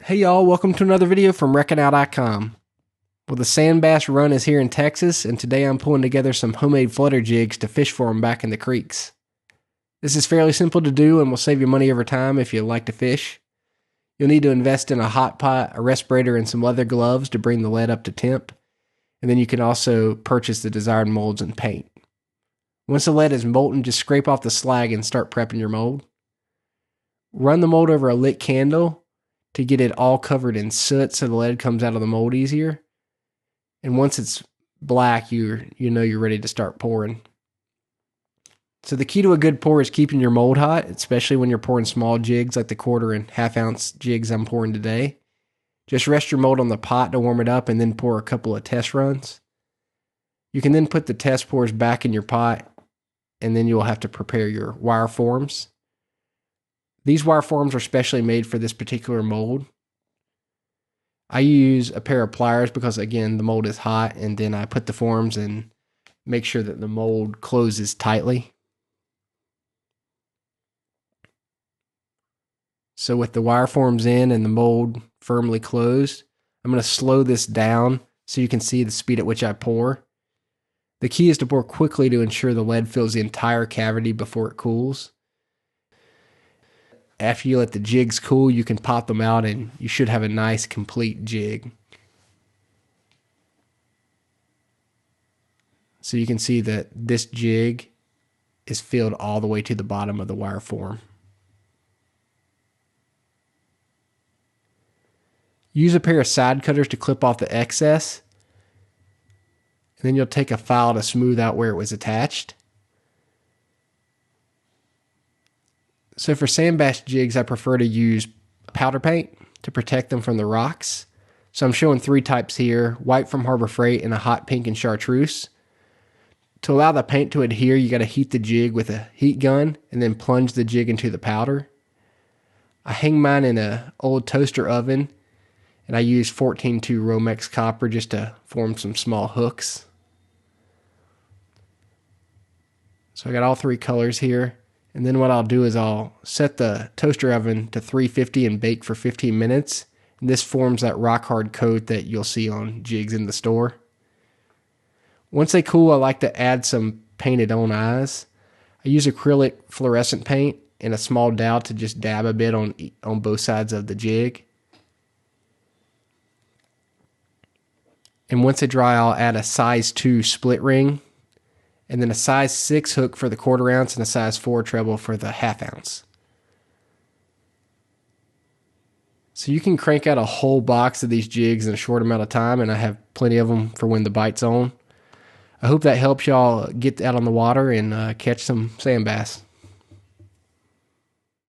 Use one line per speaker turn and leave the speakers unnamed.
Hey y'all, welcome to another video from WreckingOut.com. Well, the sand bass run is here in Texas, and today I'm pulling together some homemade flutter jigs to fish for them back in the creeks. This is fairly simple to do and will save you money over time if you like to fish. You'll need to invest in a hot pot, a respirator, and some leather gloves to bring the lead up to temp, and then you can also purchase the desired molds and paint. Once the lead is molten, just scrape off the slag and start prepping your mold. Run the mold over a lit candle to get it all covered in soot so the lead comes out of the mold easier. And once it's black, you know you're ready to start pouring. So the key to a good pour is keeping your mold hot, especially when you're pouring small jigs like the 1/4 and 1/2 ounce jigs I'm pouring today. Just rest your mold on the pot to warm it up and then pour a couple of test runs. You can then put the test pours back in your pot, and then you'll have to prepare your wire forms. These wire forms are specially made for this particular mold. I use a pair of pliers because, again, the mold is hot, and then I put the forms and make sure that the mold closes tightly. So with the wire forms in and the mold firmly closed, I'm going to slow this down so you can see the speed at which I pour. The key is to pour quickly to ensure the lead fills the entire cavity before it cools. After you let the jigs cool, you can pop them out and you should have a nice complete jig. So you can see that this jig is filled all the way to the bottom of the wire form. Use a pair of side cutters to clip off the excess, and then you'll take a file to smooth out where it was attached. So for sand bass jigs, I prefer to use powder paint to protect them from the rocks. So I'm showing 3 types here: white from Harbor Freight and a hot pink in chartreuse. To allow the paint to adhere, you got to heat the jig with a heat gun and then plunge the jig into the powder. I hang mine in an old toaster oven, and I use 14-2 Romex copper just to form some small hooks. So I got all 3 colors here. And then what I'll do is I'll set the toaster oven to 350 and bake for 15 minutes. And this forms that rock hard coat that you'll see on jigs in the store. Once they cool, I like to add some painted on eyes. I use acrylic fluorescent paint in a small dowel to just dab a bit on both sides of the jig. And once they dry, I'll add a size 2 split ring, and then a size 6 hook for the 1/4 ounce and a size 4 treble for the 1/2 ounce. So you can crank out a whole box of these jigs in a short amount of time, and I have plenty of them for when the bite's on. I hope that helps y'all get out on the water and catch some sand bass.